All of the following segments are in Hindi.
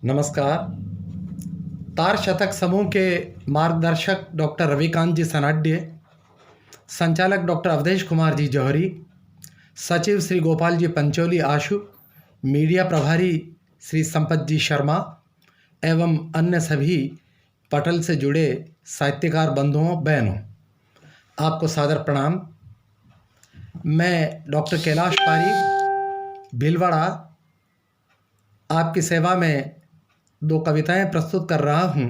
नमस्कार। तार शतक समूह के मार्गदर्शक डॉक्टर रविकांत जी सनाड्य, संचालक डॉक्टर अवधेश कुमार जी जौहरी, सचिव श्री गोपाल जी पंचोली आशु, मीडिया प्रभारी श्री संपत जी शर्मा एवं अन्य सभी पटल से जुड़े साहित्यकार बंधुओं बहनों, आपको सादर प्रणाम। मैं डॉक्टर कैलाश पारी भीलवाड़ा आपकी सेवा में दो कविताएं प्रस्तुत कर रहा हूं।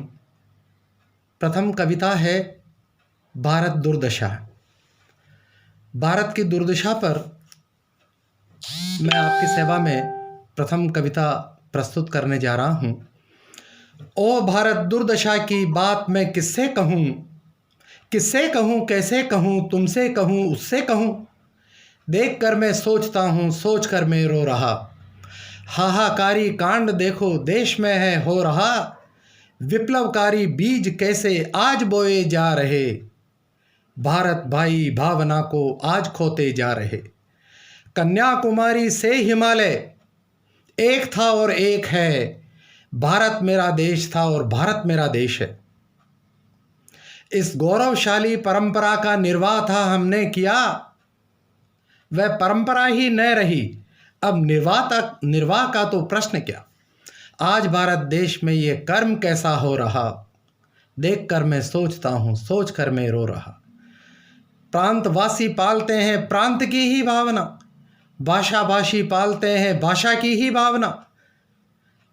प्रथम कविता है भारत दुर्दशा। भारत की दुर्दशा पर मैं आपकी सेवा में प्रथम कविता प्रस्तुत करने जा रहा हूं। ओ भारत दुर्दशा की बात मैं किससे कहूं, किससे कहूं, कैसे कहूं, तुमसे कहूं, उससे कहूं। देख कर मैं सोचता हूं, सोच कर मैं रो रहा। हाहाकारी कांड देखो देश में है हो रहा। विप्लवकारी बीज कैसे आज बोए जा रहे। भारत भाई भावना को आज खोते जा रहे। कन्याकुमारी से हिमालय एक था और एक है। भारत मेरा देश था और भारत मेरा देश है। इस गौरवशाली परंपरा का निर्वाह था हमने किया। वह परंपरा ही न रही, अब निर्वाह का तो प्रश्न क्या। आज भारत देश में ये कर्म कैसा हो रहा। देख कर मैं सोचता हूँ, सोच कर मैं रो रहा। प्रांतवासी पालते हैं प्रांत की ही भावना, भाषा भाषी पालते हैं भाषा की ही भावना।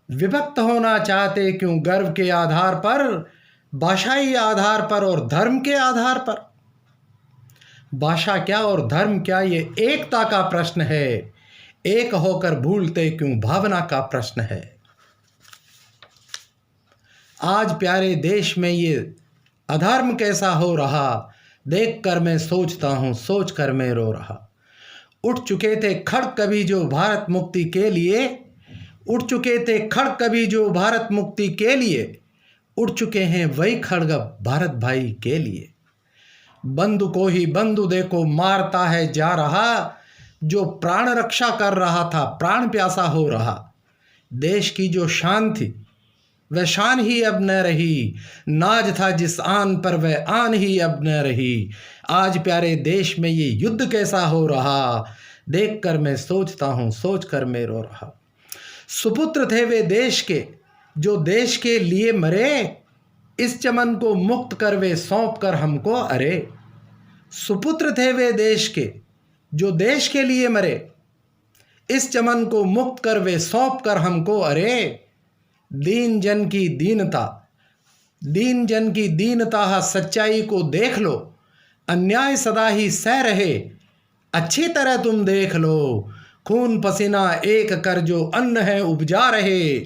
विभक्त होना चाहते क्यों गर्व के आधार पर, भाषाई आधार पर और धर्म के आधार पर। भाषा क्या और धर्म क्या, ये एकता का प्रश्न है। एक होकर भूलते क्यों भावना का प्रश्न है। आज प्यारे देश में ये अधर्म कैसा हो रहा। देख कर मैं सोचता हूँ, सोच कर मैं रो रहा। उठ चुके थे खड़ग कभी जो भारत मुक्ति के लिए, उठ चुके थे खड़ग कभी जो भारत मुक्ति के लिए। उठ चुके हैं वही खड़ग भारत भाई के लिए। बंधु को ही बंधु देखो मारता है जा रहा। जो प्राण रक्षा कर रहा था प्राण प्यासा हो रहा। देश की जो शान थी वह शान ही अब न रही। नाज था जिस आन पर वह आन ही अब न रही। आज प्यारे देश में ये युद्ध कैसा हो रहा। देख कर मैं सोचता हूँ, सोच कर मैं रो रहा। सुपुत्र थे वे देश के जो देश के लिए मरे। इस चमन को मुक्त कर वे सौंप कर हमको अरे। सुपुत्र थे वे देश के जो देश के लिए मरे। इस चमन को मुक्त कर वे सौंप कर हमको अरे। दीन जन की दीनता, दीन जन की दीनता सच्चाई को देख लो। अन्याय सदा ही सह रहे अच्छी तरह तुम देख लो। खून पसीना एक कर जो अन्न है उपजा रहे।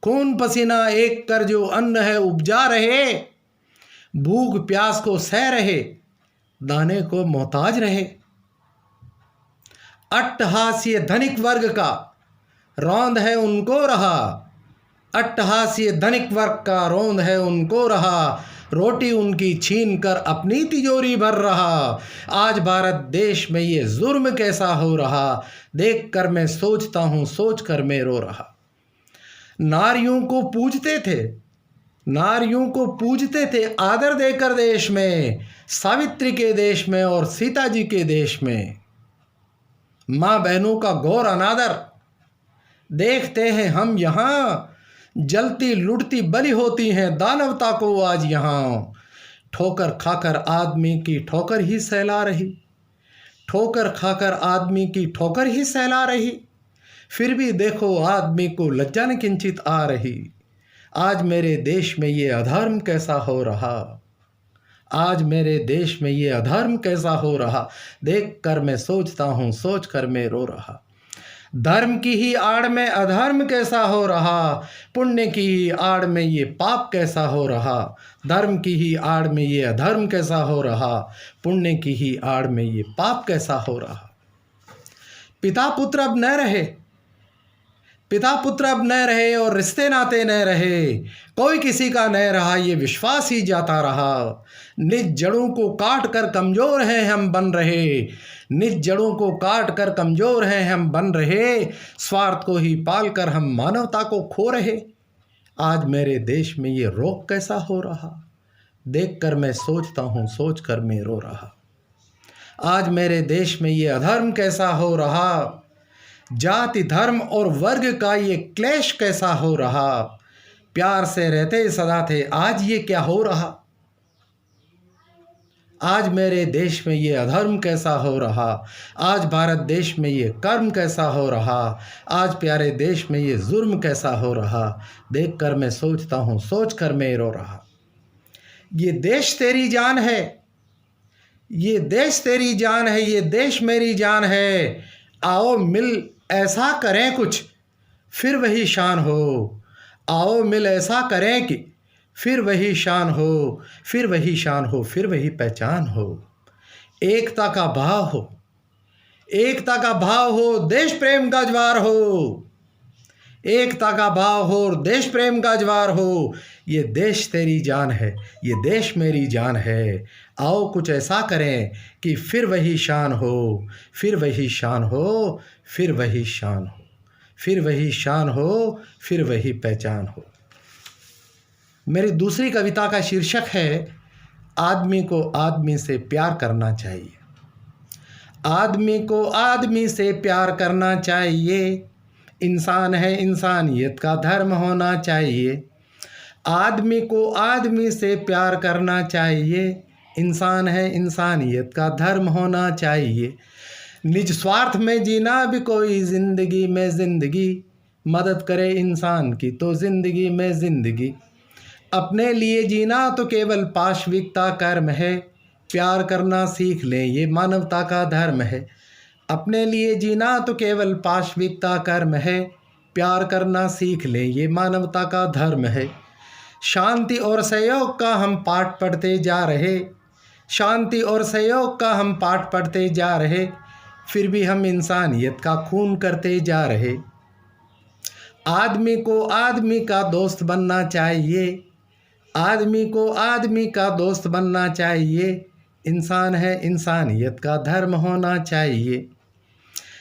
खून पसीना एक कर जो अन्न है उपजा रहे। भूख प्यास को सह रहे दाने को मोहताज रहे। अट्टहास्य धनिक वर्ग का रौंद है उनको रहा। अट्टहास्य धनिक वर्ग का रौंद है उनको रहा। रोटी उनकी छीन कर अपनी तिजोरी भर रहा। आज भारत देश में ये जुर्म कैसा हो रहा। देख कर मैं सोचता हूँ, सोच कर मैं रो रहा। नारियों को पूजते थे, नारियों को पूजते थे आदर देकर देश में। सावित्री के देश में और सीता जी के देश में। माँ बहनों का घोर अनादर देखते हैं हम यहाँ। जलती लुटती बलि होती हैं दानवता को आज यहाँ। ठोकर खाकर आदमी की ठोकर ही सहला रही। ठोकर खाकर आदमी की ठोकर ही सहला रही। फिर भी देखो आदमी को लज्जा न किंचित आ रही। आज मेरे देश में ये अधर्म कैसा हो रहा। आज मेरे देश में ये अधर्म कैसा हो रहा। देख कर मैं सोचता हूँ, सोच कर मैं रो रहा। धर्म की ही आड़ में अधर्म कैसा हो रहा। पुण्य की ही आड़ में ये पाप कैसा हो रहा। धर्म की ही आड़ में ये अधर्म कैसा हो रहा। पुण्य की ही आड़ में ये पाप कैसा हो रहा। पिता पुत्र अब न रहे, पिता पुत्र अब न रहे और रिश्ते नाते न रहे। कोई किसी का न रहा ये विश्वास ही जाता रहा। निज जड़ों को काट कर कमज़ोर हैं हम बन रहे। निज जड़ों को काट कर कमज़ोर हैं हम बन रहे। स्वार्थ को ही पाल कर हम मानवता को खो रहे। आज मेरे देश में ये रोग कैसा हो रहा, देख कर मैं सोचता हूँ, सोच कर मैं रो रहा। आज मेरे देश में ये अधर्म कैसा हो रहा, जाति धर्म और वर्ग का ये क्लेश कैसा हो रहा। प्यार से रहते सदा थे, आज ये क्या हो रहा। आज मेरे देश में ये अधर्म कैसा हो रहा, आज भारत देश में ये कर्म कैसा हो रहा, आज प्यारे देश में ये जुर्म कैसा हो रहा। देख कर मैं सोचता हूँ, सोच कर मैं रो रहा। ये देश तेरी जान है, ये देश तेरी जान है, ये देश मेरी जान है। आओ मिल ऐसा करें कुछ, फिर वही शान हो। आओ मिल ऐसा करें कि फिर वही शान हो, फिर वही शान हो, फिर वही पहचान हो। एकता का भाव हो, एकता का भाव हो, देश प्रेम का ज्वार हो। एकता का भाव हो और देश प्रेम का ज्वार हो। ये देश तेरी जान है, ये देश मेरी जान है। आओ कुछ ऐसा करें कि फिर वही शान हो, फिर वही शान हो, फिर वही शान हो, फिर वही शान हो, फिर वही पहचान हो। मेरी दूसरी कविता का शीर्षक है आदमी को आदमी से प्यार करना चाहिए। आदमी को आदमी से प्यार करना चाहिए, इंसान है इंसानियत का धर्म होना चाहिए। आदमी को आदमी से प्यार करना चाहिए, इंसान है इंसानियत का धर्म होना चाहिए। निज स्वार्थ में जीना भी कोई ज़िंदगी में ज़िंदगी, मदद करे इंसान की तो ज़िंदगी में ज़िंदगी। अपने लिए जीना तो केवल पाशविकता कर्म है, प्यार करना सीख लें ये मानवता का धर्म है। अपने लिए जीना तो केवल पाशविकता कर्म है, प्यार करना सीख लें ये मानवता का धर्म है। शांति और सहयोग का हम पाठ पढ़ते जा रहे, शांति और सहयोग का हम पाठ पढ़ते जा रहे, फिर भी हम इंसानियत का खून करते जा रहे। आदमी को आदमी का दोस्त बनना चाहिए, आदमी को आदमी का दोस्त बनना चाहिए। इंसान है इंसानियत का धर्म होना चाहिए।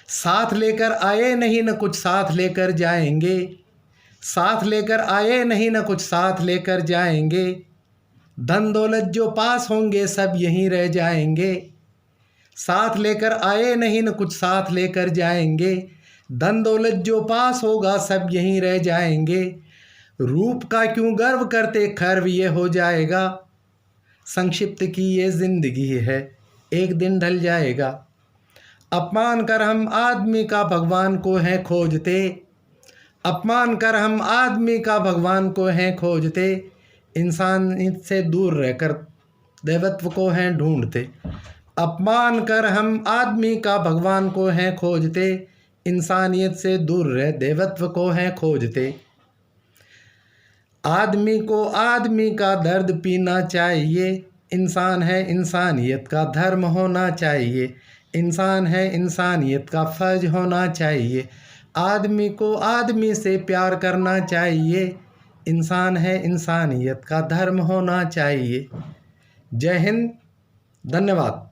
साथ लेकर आए नहीं न कुछ साथ लेकर जाएंगे, साथ लेकर आए नहीं न कुछ साथ लेकर जाएंगे। धन दौलत जो पास होंगे सब यहीं रह जाएंगे। साथ लेकर आए नहीं न कुछ साथ लेकर जाएंगे। धन दौलत जो पास होगा सब यहीं रह जाएंगे। रूप का क्यों गर्व करते, खर्व ये हो जाएगा। संक्षिप्त की ये ज़िंदगी है, एक दिन ढल जाएगा। अपमान कर हम आदमी का भगवान को हैं खोजते, अपमान कर हम आदमी का भगवान को हैं खोजते। इंसान से दूर रहकर दैवत्व को हैं ढूंढते। अपमान कर हम आदमी का भगवान को हैं खोजते, इंसानियत से दूर रह दैवत्व को हैं खोजते। आदमी को आदमी का दर्द पीना चाहिए, इंसान है इंसानियत का धर्म होना चाहिए। इंसान है इंसानियत का फ़र्ज होना चाहिए। आदमी को आदमी से प्यार करना चाहिए, इंसान है इंसानियत का धर्म होना चाहिए। जय हिंद, धन्यवाद।